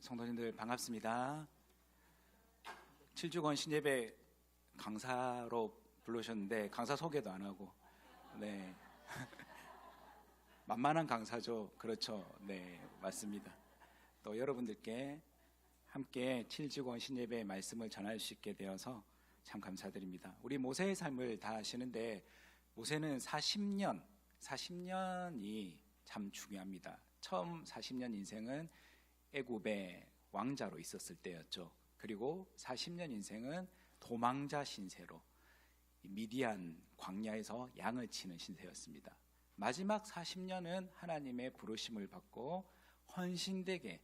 성도님들 반갑습니다. 7주간 신예배 강사로 부르셨는데 강사 소개도 안 하고, 네. 만만한 강사죠. 그렇죠. 네, 맞습니다. 또 여러분들께 함께 7주간 신예배의 말씀을 전할 수 있게 되어서 참 감사드립니다. 우리 모세의 삶을 다 아시는데 모세는 40년이 참 중요합니다. 처음 40년 인생은 애굽의 왕자로 있었을 때였죠. 그리고 40년 인생은 도망자 신세로 미디안 광야에서 양을 치는 신세였습니다. 마지막 40년은 하나님의 부르심을 받고 헌신되게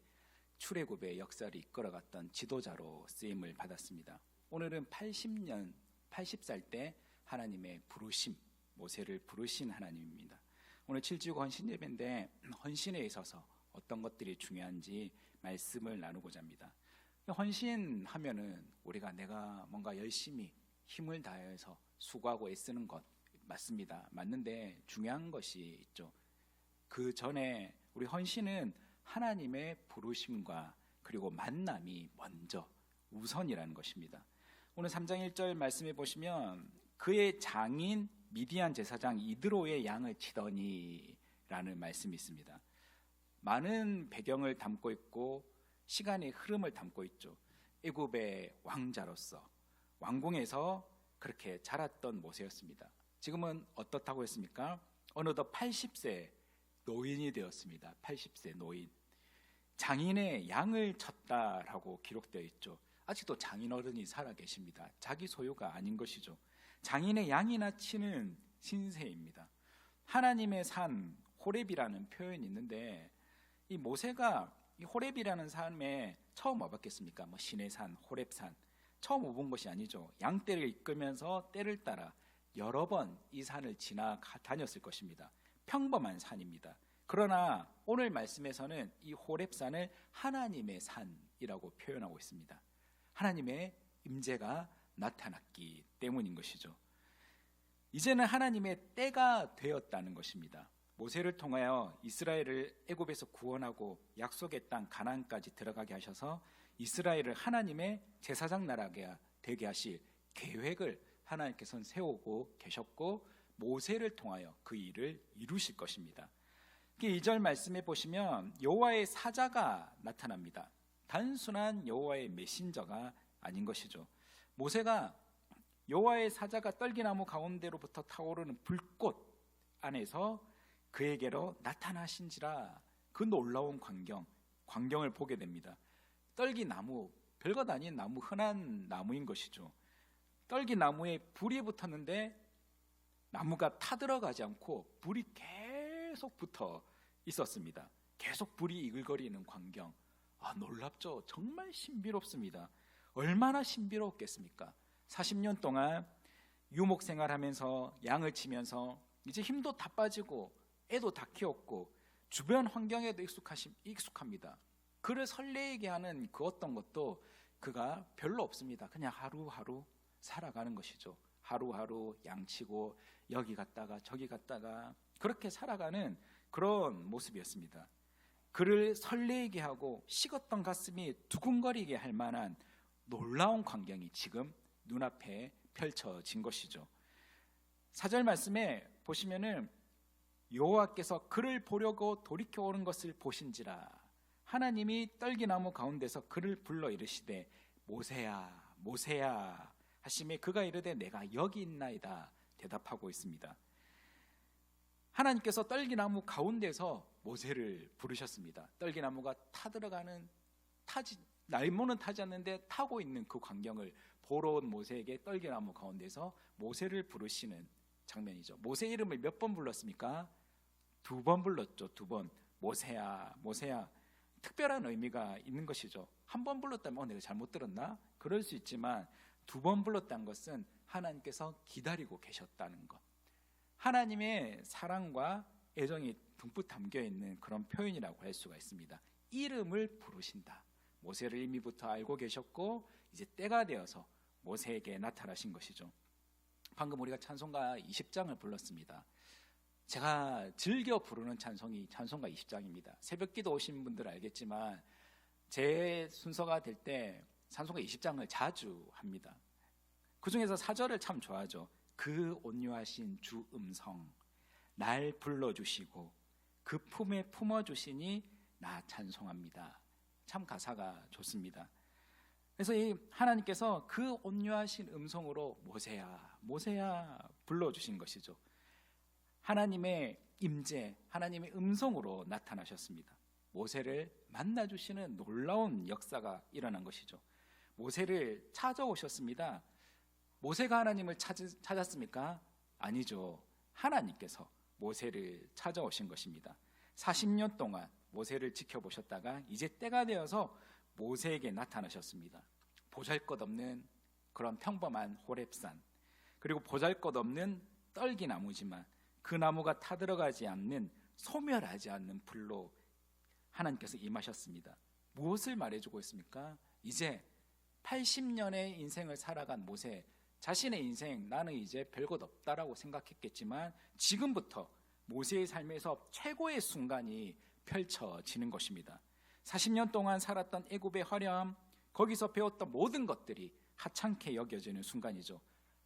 출애굽의 역사를 이끌어갔던 지도자로 쓰임을 받았습니다. 오늘은 80살 때 하나님의 부르심, 모세를 부르신 하나님입니다. 오늘 7주 헌신 예배인데 헌신에 있어서 어떤 것들이 중요한지 말씀을 나누고자 합니다. 헌신하면은 우리가 내가 뭔가 열심히 힘을 다해서 수고하고 애쓰는 것 맞습니다. 맞는데 중요한 것이 있죠. 그 전에 우리 헌신은 하나님의 부르심과 그리고 만남이 먼저 우선이라는 것입니다. 오늘 3장 1절 말씀해 보시면 그의 장인 미디안 제사장 이드로의 양을 치더니 라는 말씀이 있습니다. 많은 배경을 담고 있고 시간의 흐름을 담고 있죠. 애굽의 왕자로서 왕궁에서 그렇게 자랐던 모세였습니다. 지금은 어떻다고 했습니까? 어느덧 80세 노인이 되었습니다. 80세 노인. 장인의 양을 쳤다라고 기록되어 있죠. 아직도 장인어른이 살아 계십니다. 자기 소유가 아닌 것이죠. 장인의 양이나 치는 신세입니다. 하나님의 산 호렙이라는 표현이 있는데 이 모세가 이 호렙이라는 산에 처음 와봤겠습니까? 뭐 신의 산, 호렙산 처음 와본 것이 아니죠. 양떼를 이끌면서 떼를 따라 여러 번 이 산을 지나 다녔을 것입니다. 평범한 산입니다. 그러나 오늘 말씀에서는 이 호렙산을 하나님의 산이라고 표현하고 있습니다. 하나님의 임재가 나타났기 때문인 것이죠. 이제는 하나님의 때가 되었다는 것입니다. 모세를 통하여 이스라엘을 애굽에서 구원하고 약속의 땅 가나안까지 들어가게 하셔서 이스라엘을 하나님의 제사장 나라가 되게 하실 계획을 하나님께서는 세우고 계셨고 모세를 통하여 그 일을 이루실 것입니다. 2절 말씀해 보시면 여호와의 사자가 나타납니다. 단순한 여호와의 메신저가 아닌 것이죠. 모세가 여호와의 사자가 떨기나무 가운데로부터 타오르는 불꽃 안에서 그에게로 나타나신지라 그 놀라운 광경을 보게 됩니다. 떨기나무, 별것 아닌 나무, 흔한 나무인 것이죠. 떨기나무에 불이 붙었는데 나무가 타들어가지 않고 불이 계속 붙어 있었습니다. 계속 불이 이글거리는 광경. 놀랍죠. 정말 신비롭습니다. 얼마나 신비롭겠습니까? 40년 동안 유목 생활하면서 양을 치면서 이제 힘도 다 빠지고 애도 다 키웠고 주변 환경에도 익숙합니다. 그를 설레게 하는 그 어떤 것도 그가 별로 없습니다. 그냥 하루하루 살아가는 것이죠. 하루하루 양치고 여기 갔다가 저기 갔다가 그렇게 살아가는 그런 모습이었습니다. 그를 설레게 하고 식었던 가슴이 두근거리게 할 만한 놀라운 광경이 지금 눈앞에 펼쳐진 것이죠. 4절 말씀에 보시면은 여호와께서 그를 보려고 돌이켜 오는 것을 보신지라 하나님이 떨기나무 가운데서 그를 불러 이르시되 모세야 모세야 하시매 그가 이르되 내가 여기 있나이다 대답하고 있습니다. 하나님께서 떨기나무 가운데서 모세를 부르셨습니다. 떨기나무가 날모는 타지 않는데 타고 있는 그 광경을 보러 온 모세에게 떨기나무 가운데서 모세를 부르시는 장면이죠. 모세 이름을 몇 번 불렀습니까? 2번 불렀죠. 2번. 모세야 모세야. 특별한 의미가 있는 것이죠. 한 번 불렀다면 내가 잘못 들었나? 그럴 수 있지만 2번 불렀다는 것은 하나님께서 기다리고 계셨다는 것, 하나님의 사랑과 애정이 듬뿍 담겨있는 그런 표현이라고 할 수가 있습니다. 이름을 부르신다. 모세를 이미부터 알고 계셨고 이제 때가 되어서 모세에게 나타나신 것이죠. 방금 우리가 찬송가 20장을 불렀습니다. 제가 즐겨 부르는 찬송이 찬송가 20장입니다. 새벽기도 오신 분들 알겠지만 제 순서가 될 때 찬송가 20장을 자주 합니다. 그 중에서 4절을 참 좋아하죠. 그 온유하신 주 음성 날 불러주시고 그 품에 품어주시니 나 찬송합니다. 참 가사가 좋습니다. 그래서 이 하나님께서 그 온유하신 음성으로 모세야 모세야 불러주신 것이죠. 하나님의 임재, 하나님의 음성으로 나타나셨습니다. 모세를 만나주시는 놀라운 역사가 일어난 것이죠. 모세를 찾아오셨습니다. 모세가 하나님을 찾았습니까? 아니죠. 하나님께서 모세를 찾아오신 것입니다. 40년 동안 모세를 지켜보셨다가 이제 때가 되어서 모세에게 나타나셨습니다. 보잘것없는 그런 평범한 호렙산, 그리고 보잘것없는 떨기나무지만 그 나무가 타들어가지 않는 소멸하지 않는 불로 하나님께서 임하셨습니다. 무엇을 말해주고 있습니까? 이제 80년의 인생을 살아간 모세 자신의 인생, 나는 이제 별것 없다라고 생각했겠지만 지금부터 모세의 삶에서 최고의 순간이 펼쳐지는 것입니다. 40년 동안 살았던 애굽의 화려함, 거기서 배웠던 모든 것들이 하찮게 여겨지는 순간이죠.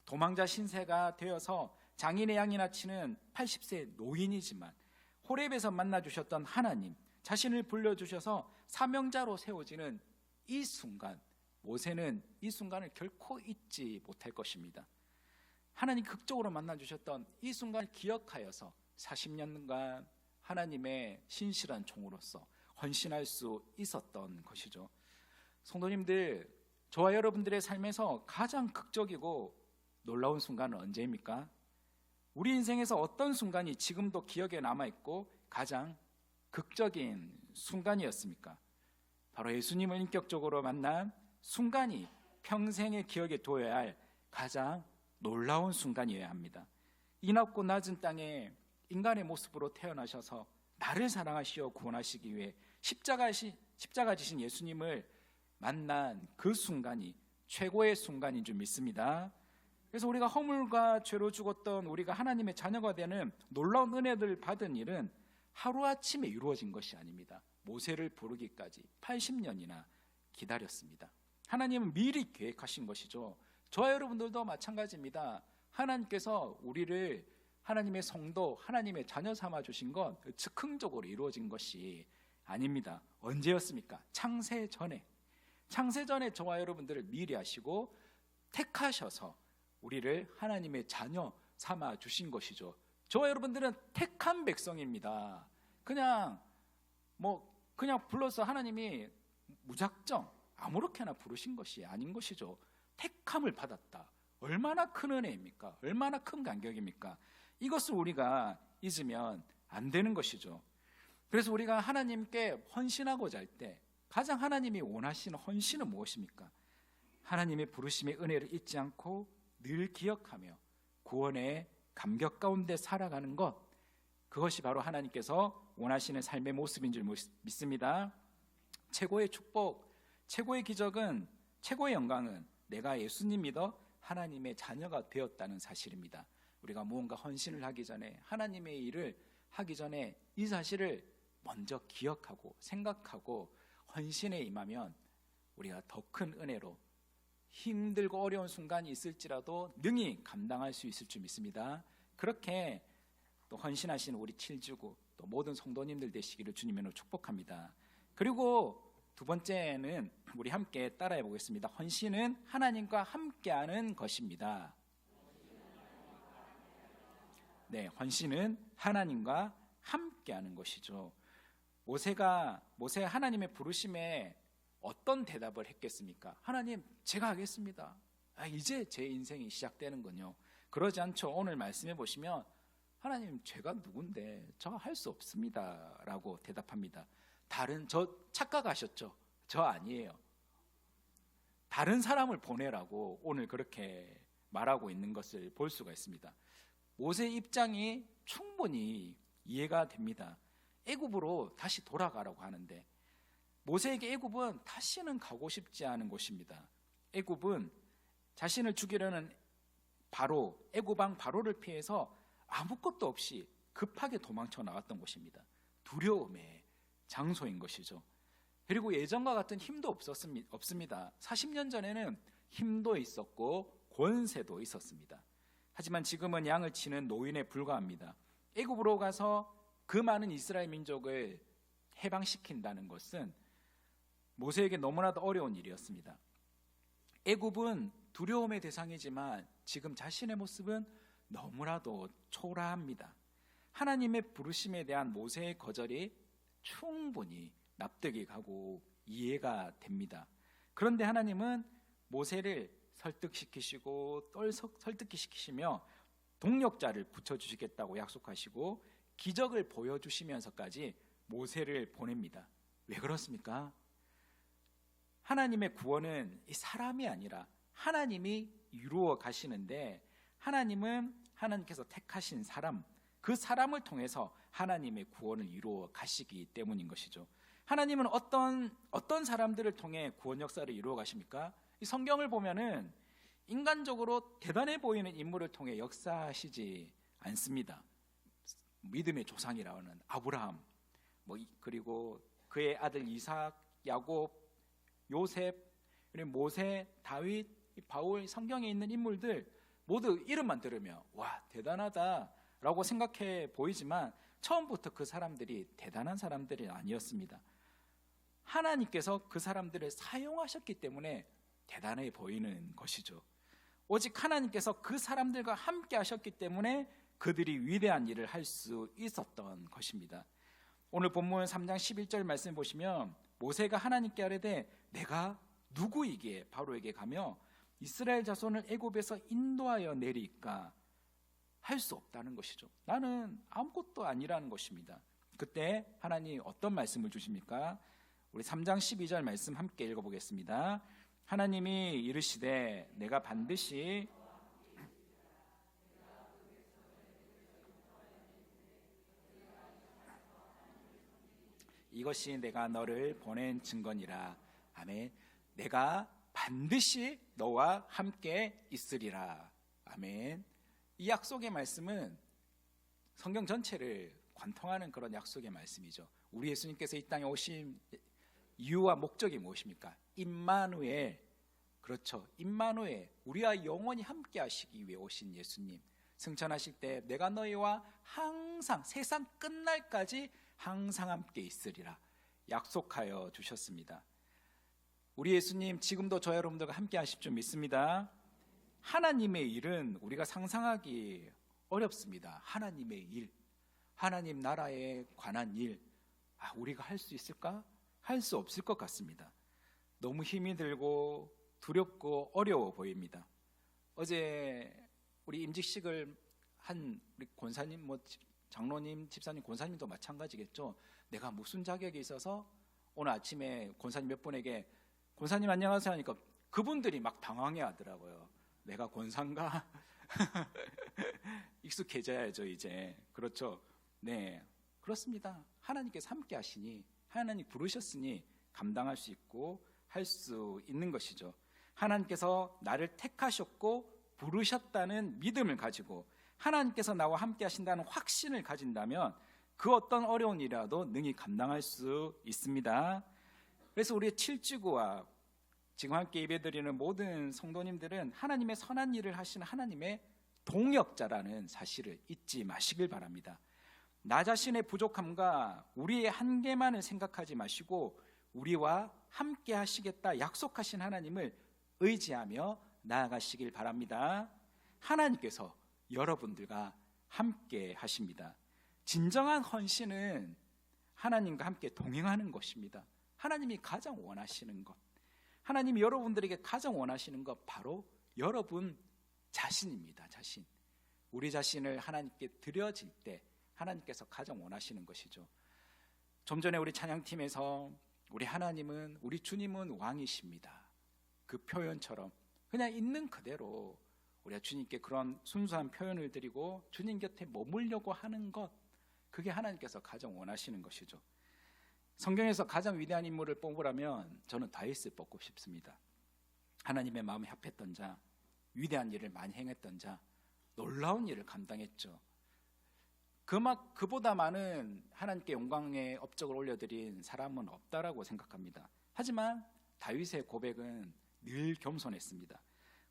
도망자 신세가 되어서 장인의 양이나 치는 80세 노인이지만 호렙에서 만나주셨던 하나님, 자신을 불러주셔서 사명자로 세워지는 이 순간, 모세는 이 순간을 결코 잊지 못할 것입니다. 하나님 극적으로 만나주셨던 이 순간을 기억하여서 40년간 하나님의 신실한 종으로서 헌신할 수 있었던 것이죠. 성도님들, 저와 여러분들의 삶에서 가장 극적이고 놀라운 순간은 언제입니까? 우리 인생에서 어떤 순간이 지금도 기억에 남아있고 가장 극적인 순간이었습니까? 바로 예수님을 인격적으로 만난 순간이 평생의 기억에 둬야 할 가장 놀라운 순간이어야 합니다. 이 낮고 낮은 땅에 인간의 모습으로 태어나셔서 나를 사랑하시어 구원하시기 위해 십자가 지신 예수님을 만난 그 순간이 최고의 순간인 줄 믿습니다. 그래서 우리가 허물과 죄로 죽었던 우리가 하나님의 자녀가 되는 놀라운 은혜를 받은 일은 하루아침에 이루어진 것이 아닙니다. 모세를 부르기까지 80년이나 기다렸습니다. 하나님은 미리 계획하신 것이죠. 저와 여러분들도 마찬가지입니다. 하나님께서 우리를 하나님의 성도, 하나님의 자녀 삼아 주신 건 즉흥적으로 이루어진 것이 아닙니다. 언제였습니까? 창세 전에 저와 여러분들을 미리 하시고 택하셔서 우리를 하나님의 자녀 삼아 주신 것이죠. 저와 여러분들은 택한 백성입니다. 그냥 불러서 하나님이 무작정 아무렇게나 부르신 것이 아닌 것이죠. 택함을 받았다. 얼마나 큰 은혜입니까? 얼마나 큰 감격입니까? 이것을 우리가 잊으면 안 되는 것이죠. 그래서 우리가 하나님께 헌신하고자 할 때 가장 하나님이 원하시는 헌신은 무엇입니까? 하나님의 부르심의 은혜를 잊지 않고 늘 기억하며 구원의 감격 가운데 살아가는 것, 그것이 바로 하나님께서 원하시는 삶의 모습인 줄 믿습니다. 최고의 축복, 최고의 기적은, 최고의 영광은 내가 예수님 믿어 하나님의 자녀가 되었다는 사실입니다. 우리가 무언가 헌신을 하기 전에, 하나님의 일을 하기 전에 이 사실을 먼저 기억하고 생각하고 헌신에 임하면 우리가 더 큰 은혜로 힘들고 어려운 순간이 있을지라도 능히 감당할 수 있을 줄 믿습니다. 그렇게 또 헌신하신 우리 칠주구, 또 모든 성도님들 되시기를 주님으로 축복합니다. 그리고 두 번째는 우리 함께 따라해 보겠습니다. 헌신은 하나님과 함께하는 것입니다. 네, 헌신은 하나님과 함께하는 것이죠. 모세 하나님의 부르심에 어떤 대답을 했겠습니까? 하나님, 제가 하겠습니다. 이제 제 인생이 시작되는군요. 그러지 않죠. 오늘 말씀해 보시면 하나님, 제가 누군데 저 할 수 없습니다 라고 대답합니다. 저 착각하셨죠? 저 아니에요. 다른 사람을 보내라고 오늘 그렇게 말하고 있는 것을 볼 수가 있습니다. 모세의 입장이 충분히 이해가 됩니다. 애굽으로 다시 돌아가라고 하는데 모세에게 애굽은 다시는 가고 싶지 않은 곳입니다. 애굽은 자신을 죽이려는 애굽 왕 바로를 피해서 아무것도 없이 급하게 도망쳐 나갔던 곳입니다. 두려움의 장소인 것이죠. 그리고 예전과 같은 힘도 없습니다. 40년 전에는 힘도 있었고 권세도 있었습니다. 하지만 지금은 양을 치는 노인에 불과합니다. 애굽으로 가서 그 많은 이스라엘 민족을 해방시킨다는 것은 모세에게 너무나도 어려운 일이었습니다. 애굽은 두려움의 대상이지만 지금 자신의 모습은 너무나도 초라합니다. 하나님의 부르심에 대한 모세의 거절이 충분히 납득이 가고 이해가 됩니다. 그런데 하나님은 모세를 설득시키시고 설득시키시며 동력자를 붙여주시겠다고 약속하시고 기적을 보여주시면서까지 모세를 보냅니다. 왜 그렇습니까? 하나님의 구원은 이 사람이 아니라 하나님이 이루어 가시는데, 하나님은 하나님께서 택하신 사람, 그 사람을 통해서 하나님의 구원을 이루어 가시기 때문인 것이죠. 하나님은 어떤 사람들을 통해 구원 역사를 이루어 가십니까? 이 성경을 보면은 인간적으로 대단해 보이는 인물을 통해 역사하시지 않습니다. 믿음의 조상이라고 하는 아브라함, 그리고 그의 아들 이삭, 야곱, 요셉, 그리고 모세, 다윗, 바울, 성경에 있는 인물들 모두 이름만 들으면 와, 대단하다라고 생각해 보이지만 처음부터 그 사람들이 대단한 사람들이 아니었습니다. 하나님께서 그 사람들을 사용하셨기 때문에 대단해 보이는 것이죠. 오직 하나님께서 그 사람들과 함께 하셨기 때문에 그들이 위대한 일을 할 수 있었던 것입니다. 오늘 본문 3장 11절 말씀 보시면 모세가 하나님께 아뢰되 내가 누구이기에 바로에게 가며 이스라엘 자손을 애굽에서 인도하여 내리까 할 수 없다는 것이죠. 나는 아무것도 아니라는 것입니다. 그때 하나님 어떤 말씀을 주십니까? 우리 3장 12절 말씀 함께 읽어보겠습니다. 하나님이 이르시되 내가 반드시 이것이 내가 너를 보낸 증거니라. 아멘. 내가 반드시 너와 함께 있으리라. 아멘. 이 약속의 말씀은 성경 전체를 관통하는 그런 약속의 말씀이죠. 우리 예수님께서 이 땅에 오신 이유와 목적이 무엇입니까? 임마누엘. 그렇죠. 임마누엘, 우리와 영원히 함께 하시기 위해 오신 예수님. 승천하실 때 내가 너희와 항상 세상 끝날까지 항상 함께 있으리라 약속하여 주셨습니다. 우리 예수님 지금도 저 여러분들과 함께 하실 줄 믿습니다. 하나님의 일은 우리가 상상하기 어렵습니다. 하나님의 일, 하나님 나라에 관한 일, 우리가 할 수 있을까? 할 수 없을 것 같습니다. 너무 힘이 들고 두렵고 어려워 보입니다. 어제 우리 임직식을 한 우리 권사님, 장로님, 집사님, 권사님도 마찬가지겠죠. 내가 무슨 자격이 있어서 오늘 아침에 권사님 몇 분에게 권사님 안녕하세요 하니까 그분들이 막 당황해 하더라고요. 내가 권사인가? 익숙해져야죠 이제. 그렇죠. 네, 그렇습니다. 하나님께서 함께 하시니, 하나님 부르셨으니 감당할 수 있고 할 수 있는 것이죠. 하나님께서 나를 택하셨고 부르셨다는 믿음을 가지고 하나님께서 나와 함께 하신다는 확신을 가진다면 그 어떤 어려운 일이라도 능히 감당할 수 있습니다. 그래서 우리의 칠지구와 지금 함께 예배드리는 모든 성도님들은 하나님의 선한 일을 하시는 하나님의 동역자라는 사실을 잊지 마시길 바랍니다. 나 자신의 부족함과 우리의 한계만을 생각하지 마시고 우리와 함께 하시겠다 약속하신 하나님을 의지하며 나아가시길 바랍니다. 하나님께서 여러분들과 함께 하십니다. 진정한 헌신은 하나님과 함께 동행하는 것입니다. 하나님이 가장 원하시는 것, 하나님이 여러분들에게 가장 원하시는 것 바로 여러분 자신입니다. 자신. 우리 자신을 하나님께 드려질 때 하나님께서 가장 원하시는 것이죠. 좀 전에 우리 찬양팀에서 우리 하나님은, 우리 주님은 왕이십니다, 그 표현처럼 그냥 있는 그대로 우리가 주님께 그런 순수한 표현을 드리고 주님 곁에 머물려고 하는 것, 그게 하나님께서 가장 원하시는 것이죠. 성경에서 가장 위대한 인물을 뽑으라면 저는 다윗을 뽑고 싶습니다. 하나님의 마음에 합했던 자, 위대한 일을 많이 행했던 자, 놀라운 일을 감당했죠. 그보다 많은 하나님께 영광의 업적을 올려드린 사람은 없다라고 생각합니다. 하지만 다윗의 고백은 늘 겸손했습니다.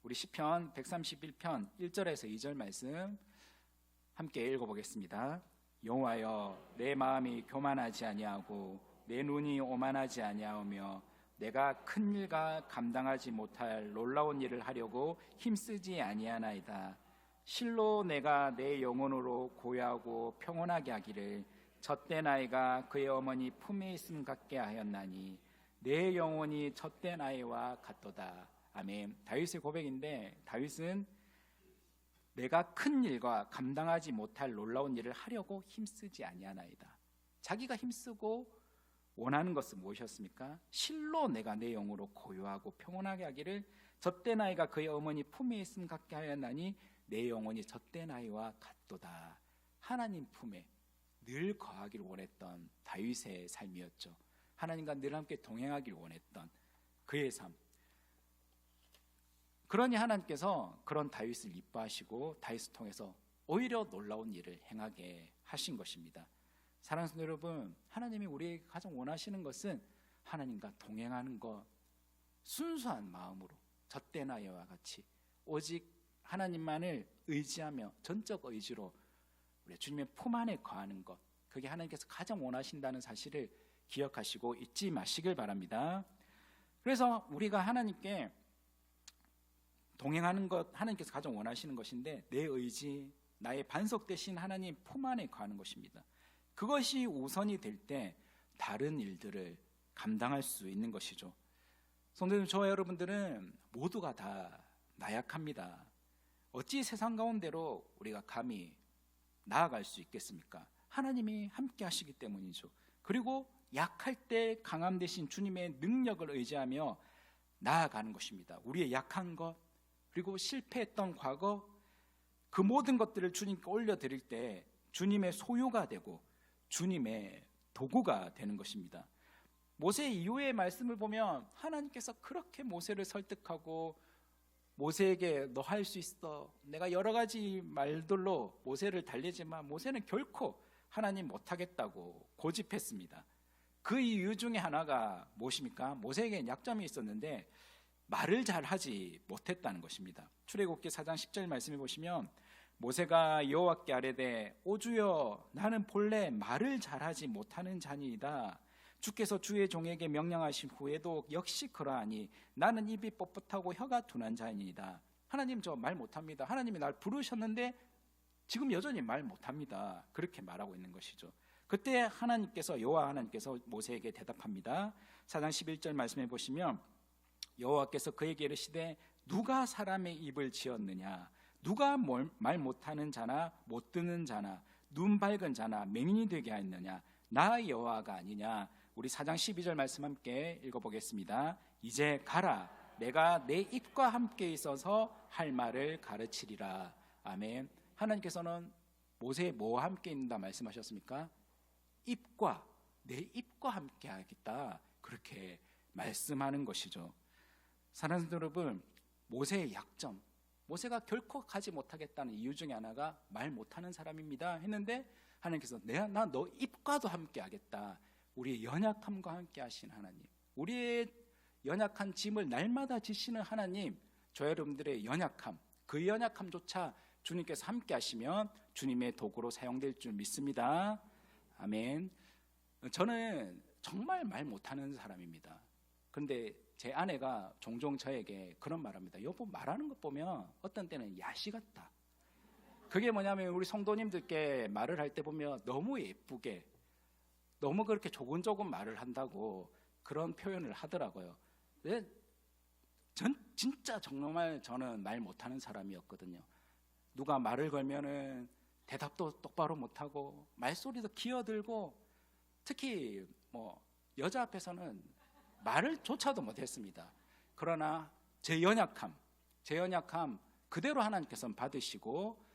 우리 시편 131편 1절에서 2절 말씀 함께 읽어보겠습니다. 여호와여, 내 마음이 교만하지 아니하고 내 눈이 오만하지 아니하오며 내가 큰 일과 감당하지 못할 놀라운 일을 하려고 힘쓰지 아니하나이다. 실로 내가 내 영혼으로 고요하고 평온하게 하기를 젖된 아이가 그의 어머니 품에 있음 같게 하였나니 내 영혼이 젖된 아이와 같도다. 아멘. 다윗의 고백인데, 다윗은 내가 큰 일과 감당하지 못할 놀라운 일을 하려고 힘쓰지 아니하나이다. 자기가 힘쓰고 원하는 것은 무엇이었습니까? 실로 내가 내 영으로 고요하고 평온하게 하기를 젖된 아이가 그의 어머니 품에 있음 같게 하였나니 내 영혼이 젖된 아이와 같도다. 하나님 품에 늘 거하기를 원했던 다윗의 삶이었죠. 하나님과 늘 함께 동행하기를 원했던 그의 삶. 그러니 하나님께서 그런 다윗을 이뻐하시고 다윗을 통해서 오히려 놀라운 일을 행하게 하신 것입니다. 사랑하는 성도 여러분, 하나님이 우리에게 가장 원하시는 것은 하나님과 동행하는 것, 순수한 마음으로 젖된 아이와 같이 오직 하나님만을 의지하며 전적 의지로 우리 주님의 품 안에 거하는 것, 그게 하나님께서 가장 원하신다는 사실을 기억하시고 잊지 마시길 바랍니다. 그래서 우리가 하나님께 동행하는 것, 하나님께서 가장 원하시는 것인데 내 의지, 나의 반석 대신 하나님 품 안에 거하는 것입니다. 그것이 우선이 될 때 다른 일들을 감당할 수 있는 것이죠. 성도님, 저와 여러분들은 모두가 다 나약합니다. 어찌 세상 가운데로 우리가 감히 나아갈 수 있겠습니까? 하나님이 함께 하시기 때문이죠. 그리고 약할 때 강함 대신 주님의 능력을 의지하며 나아가는 것입니다. 우리의 약한 것, 그리고 실패했던 과거, 그 모든 것들을 주님께 올려드릴 때 주님의 소유가 되고 주님의 도구가 되는 것입니다. 모세 이후의 말씀을 보면 하나님께서 그렇게 모세를 설득하고 모세에게 너 할 수 있어, 내가 여러 가지 말들로 모세를 달래지만 모세는 결코 하나님 못하겠다고 고집했습니다. 그 이유 중에 하나가 무엇입니까? 모세에게는 약점이 있었는데 말을 잘 하지 못했다는 것입니다. 출애굽기 4장 10절 말씀을 보시면 모세가 여호와께 아뢰되 오 주여, 나는 본래 말을 잘하지 못하는 자니이다. 주께서 주의 종에게 명령하신 후에도 역시 그러하니 나는 입이 뻣뻣하고 혀가 둔한 자니이다. 하나님, 저 말 못합니다. 하나님이 날 부르셨는데 지금 여전히 말 못합니다. 그렇게 말하고 있는 것이죠. 그때 하나님께서, 여호와 하나님께서 모세에게 대답합니다. 4장 11절 말씀해 보시면 여호와께서 그에게 이르시되 누가 사람의 입을 지었느냐? 누가 말 못하는 자나 못 듣는 자나 눈 밝은 자나 맹인이 되게 하였느냐? 나 여호와가 아니냐? 우리 4장 12절 말씀 함께 읽어보겠습니다. 이제 가라, 내가 내 입과 함께 있어서 할 말을 가르치리라. 아멘. 하나님께서는 모세에 뭐와 함께 있는다 말씀하셨습니까? 입과, 내 입과 함께 하겠다, 그렇게 말씀하는 것이죠. 사랑하는 성도 여러분, 모세의 약점, 모세가 결코 가지 못하겠다는 이유 중에 하나가 말 못하는 사람입니다 했는데 하나님께서 나 너 입과도 함께 하겠다. 우리의 연약함과 함께 하신 하나님, 우리의 연약한 짐을 날마다 지시는 하나님, 저 여러분들의 연약함, 그 연약함조차 주님께서 함께 하시면 주님의 도구로 사용될 줄 믿습니다. 아멘. 저는 정말 말 못하는 사람입니다. 그런데 제 아내가 종종 저에게 그런 말합니다. 여보, 말하는 것 보면 어떤 때는 야시 같다. 그게 뭐냐면 우리 성도님들께 말을 할 때 보면 너무 예쁘게, 너무 그렇게 조곤조곤 말을 한다고 그런 표현을 하더라고요. 진짜 정말 저는 말 못하는 사람이었거든요. 누가 말을 걸면은 대답도 똑바로 못하고 말소리도 기어들고, 특히 여자 앞에서는 말을 조차도 못했습니다. 그러나 제 연약함 그대로 하나님께서는 받으시고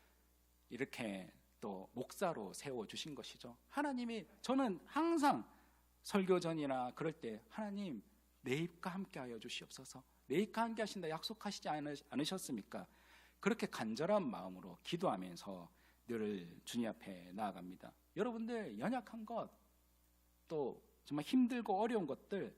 이렇게 또 목사로 세워주신 것이죠. 하나님이, 저는 항상 설교 전이나 그럴 때 하나님, 내 입과 함께 하여 주시옵소서, 내 입과 함께 하신다 약속하시지 않으셨습니까? 그렇게 간절한 마음으로 기도하면서 늘 주님 앞에 나아갑니다. 여러분들 연약한 것, 또 정말 힘들고 어려운 것들,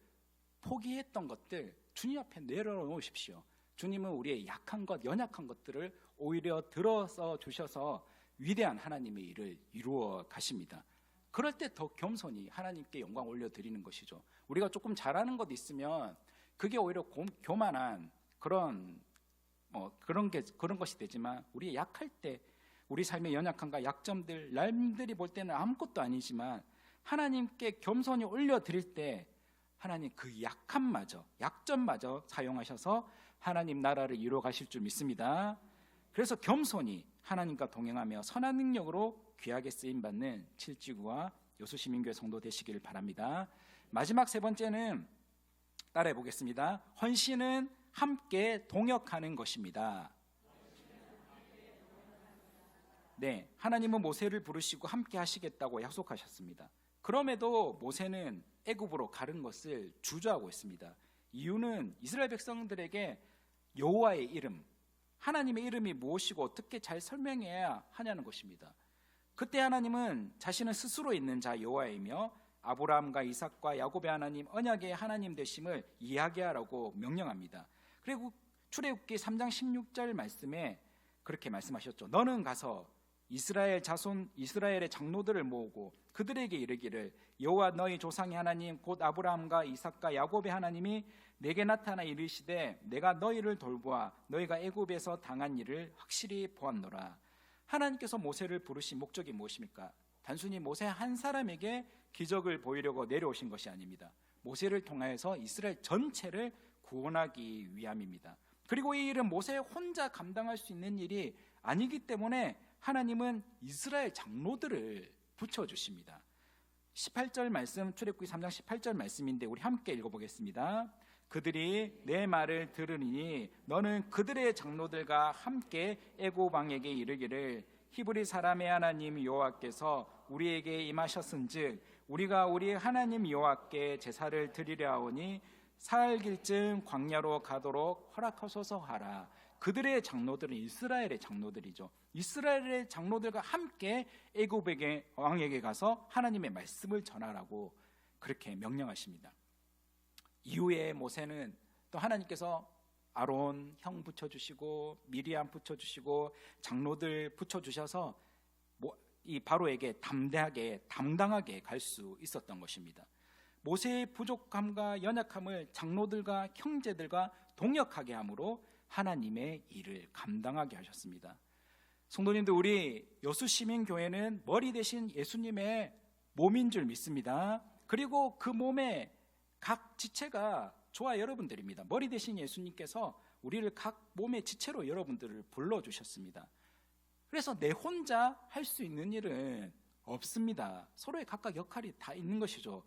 포기했던 것들 주님 앞에 내려놓으십시오. 주님은 우리의 약한 것, 연약한 것들을 오히려 들어서 주셔서 위대한 하나님의 일을 이루어 가십니다. 그럴 때 더 겸손히 하나님께 영광 올려드리는 것이죠. 우리가 조금 잘하는 것 있으면 그게 오히려 교만한 그런 것이 되지만, 우리 약할 때, 우리 삶의 연약함과 약점들, 남들이 볼 때는 아무것도 아니지만 하나님께 겸손히 올려드릴 때 하나님 그 약점마저 사용하셔서 하나님 나라를 이루어 가실 줄 믿습니다. 그래서 겸손히 하나님과 동행하며 선한 능력으로 귀하게 쓰임받는 칠지구와 여수시민교회 성도 되시길 바랍니다. 마지막 세 번째는 따라해 보겠습니다. 헌신은 함께 동역하는 것입니다. 네, 하나님은 모세를 부르시고 함께 하시겠다고 약속하셨습니다. 그럼에도 모세는 애굽으로 가는 것을 주저하고 있습니다. 이유는 이스라엘 백성들에게 여호와의 이름, 하나님의 이름이 무엇이고 어떻게 잘 설명해야 하냐는 것입니다. 그때 하나님은 자신은 스스로 있는 자 여호와이며 아브라함과 이삭과 야곱의 하나님, 언약의 하나님 되심을 이야기하라고 명령합니다. 그리고 출애굽기 3장 16절 말씀에 그렇게 말씀하셨죠. 너는 가서 이스라엘의 장로들을 모으고 그들에게 이르기를 여호와 너희 조상의 하나님 곧 아브라함과 이삭과 야곱의 하나님이 내게 나타나 이르시되 내가 너희를 돌보아 너희가 애굽에서 당한 일을 확실히 보았노라. 하나님께서 모세를 부르신 목적이 무엇입니까? 단순히 모세 한 사람에게 기적을 보이려고 내려오신 것이 아닙니다. 모세를 통하여서 이스라엘 전체를 구원하기 위함입니다. 그리고 이 일은 모세 혼자 감당할 수 있는 일이 아니기 때문에 하나님은 이스라엘 장로들을 붙여주십니다. 18절 말씀, 출애굽기 3장 18절 말씀인데 우리 함께 읽어보겠습니다. 그들이 내 말을 들으니 너는 그들의 장로들과 함께 애굽 왕에게 이르기를 히브리 사람의 하나님 여호와께서 우리에게 임하셨은즉 우리가 우리 하나님 여호와께 제사를 드리려 하오니 사흘길쯤 광야로 가도록 허락하소서 하라. 그들의 장로들은 이스라엘의 장로들이죠. 이스라엘의 장로들과 함께 애굽 왕에게 가서 하나님의 말씀을 전하라고 그렇게 명령하십니다. 이후에 모세는 또 하나님께서 아론 형 붙여주시고 미리암 붙여주시고 장로들 붙여주셔서 이 바로에게 담당하게 갈 수 있었던 것입니다. 모세의 부족함과 연약함을 장로들과 형제들과 동역하게 함으로 하나님의 일을 감당하게 하셨습니다. 성도님들, 우리 여수시민교회는 머리 대신 예수님의 몸인 줄 믿습니다. 그리고 그 몸의 각 지체가 저와 여러분들입니다. 머리 대신 예수님께서 우리를 각 몸의 지체로 여러분들을 불러주셨습니다. 그래서 내 혼자 할 수 있는 일은 없습니다. 서로의 각각 역할이 다 있는 것이죠.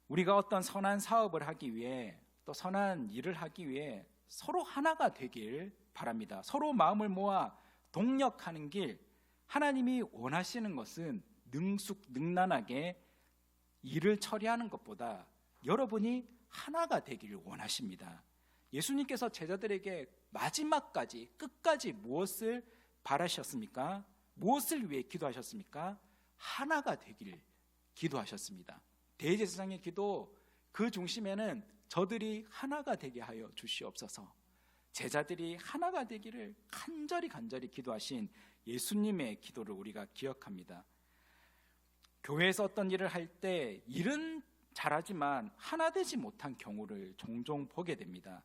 우리가 어떤 선한 사업을 하기 위해 또 선한 일을 하기 위해 서로 하나가 되길 바랍니다. 서로 마음을 모아 동력하는 길, 하나님이 원하시는 것은 능란하게 일을 처리하는 것보다 여러분이 하나가 되기를 원하십니다. 예수님께서 제자들에게 마지막까지 끝까지 무엇을 바라셨습니까? 무엇을 위해 기도하셨습니까? 하나가 되기를 기도하셨습니다. 대제사장의 기도 그 중심에는 저들이 하나가 되게 하여 주시옵소서, 제자들이 하나가 되기를 간절히 기도하신 예수님의 기도를 우리가 기억합니다. 교회에서 어떤 일을 할 때 일은 잘하지만 하나 되지 못한 경우를 종종 보게 됩니다.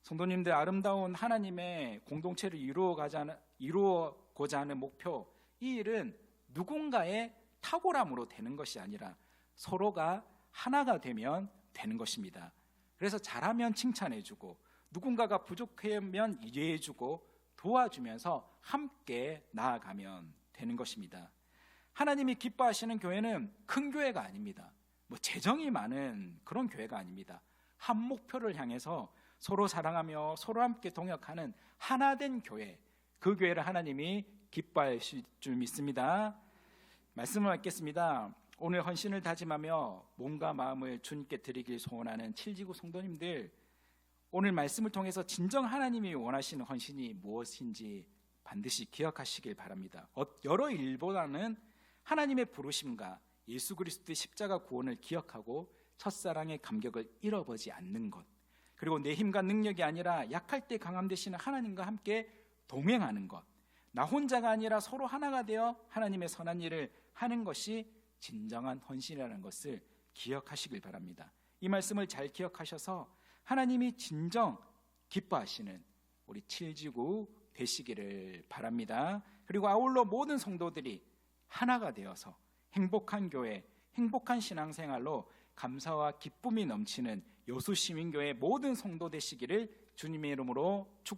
성도님들, 아름다운 하나님의 공동체를 이루어고자 하는 목표, 이 일은 누군가의 탁월함으로 되는 것이 아니라 서로가 하나가 되면 되는 것입니다. 그래서 잘하면 칭찬해주고 누군가가 부족하면 이해해주고 도와주면서 함께 나아가면 되는 것입니다. 하나님이 기뻐하시는 교회는 큰 교회가 아닙니다. 재정이 많은 그런 교회가 아닙니다. 한 목표를 향해서 서로 사랑하며 서로 함께 동역하는 하나된 교회, 그 교회를 하나님이 기뻐하실 줄 믿습니다. 말씀을 읽겠습니다. 오늘 헌신을 다짐하며 몸과 마음을 주님께 드리길 소원하는 칠지구 성도님들, 오늘 말씀을 통해서 진정 하나님이 원하시는 헌신이 무엇인지 반드시 기억하시길 바랍니다. 여러 일보다는 하나님의 부르심과 예수 그리스도의 십자가 구원을 기억하고 첫사랑의 감격을 잃어버리지 않는 것, 그리고 내 힘과 능력이 아니라 약할 때 강함 되시는 하나님과 함께 동행하는 것, 나 혼자가 아니라 서로 하나가 되어 하나님의 선한 일을 하는 것이 진정한 헌신이라는 것을 기억하시길 바랍니다. 이 말씀을 잘 기억하셔서 하나님이 진정 기뻐하시는 우리 칠지구 되시기를 바랍니다. 그리고 아울러 모든 성도들이 하나가 되어서 행복한 교회, 행복한 신앙생활로 감사와 기쁨이 넘치는 여수시민교회 모든 성도 되시기를 주님의 이름으로 축복합니다.